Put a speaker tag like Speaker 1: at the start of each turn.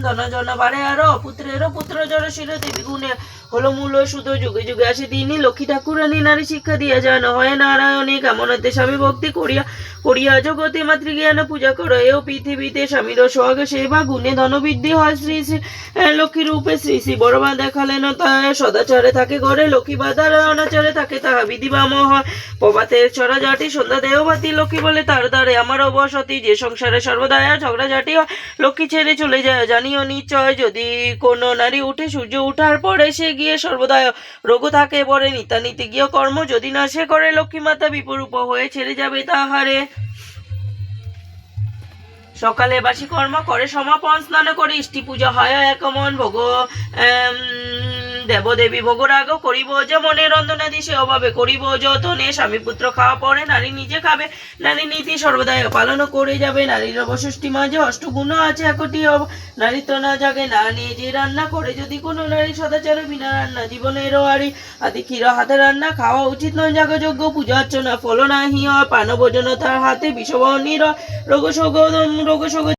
Speaker 1: ধন জন বাড়ে আরো, পুত্রেরও পুত্র জড়শীল দেবী গুণে হলো মূল সুত, যুগে যুগে আসে তিনি লক্ষ্মী ঠাকুরানী নারী শিক্ষা দিয়া যান, হয় নারায়ণী কেমনতে স্বামী ভক্তি করিয়া করিয়া জগতে মাতৃজ্ঞান পূজা করো, এও পৃথিবীতে স্বামীর সোহাগ সেবা গুণে ধনবৃদ্ধি হয়, শ্রী শ্রী লক্ষ্মী রূপে শ্রী শ্রী বড়মা দেখালেন, তাহার সদাচারে থাকে ঘরে, লক্ষ্মী বাধার অনাচারে থাকে তাহা বিধিবাম হয়, প্রভাতের চড়া জাতি সন্ধ্যা দেহবাতি, লক্ষ্মী বলে তার দ্বারে আমার অবসতি, যে সংসারে সর্বদায় ঝগড়া ঝাঁটি হয়, লক্ষ্মী ছেড়ে চলে যায় জানিও নিশ্চয়, যদি কোনো নারী উঠে সূর্য উঠার পরে সে গিয়ে সর্বদায় রোগ থাকে বরে, নিত্যানীতি গিয়ে কর্ম যদি না সে করে, লক্ষ্মী মাতা বিপরূপ হয়ে ছেড়ে যাবে তাহারে। সকালে বাসি কর্ম করে সমাপন, স্নান করে ইষ্টি পূজা হয় একমন, ভোগ দেবদেবী ভোগরাগ করিব, যে মনে রন্ধনাদি সে অভাবে করিব যতনে, স্বামী পুত্র খাওয়া পরে নারী নিজে খাবে, নারী নীতি সর্বদাই পালন করে যাবে, নারীর অবশিষ্টি মাঝে অষ্টগুণ আছে একটি, নারীত্ব না জাগে না নিজে রান্না করে, যদি কোনো নারী সদাচারে বিনা রান্না জীবনেরও আরি, আদি ক্ষীর হাতে রান্না খাওয়া উচিত নয়, যাগযজ্ঞ পূজা অর্চনা ফল নাহি হয়, পান ভোজন তার হাতে বিষবহনীর, রোগ শোক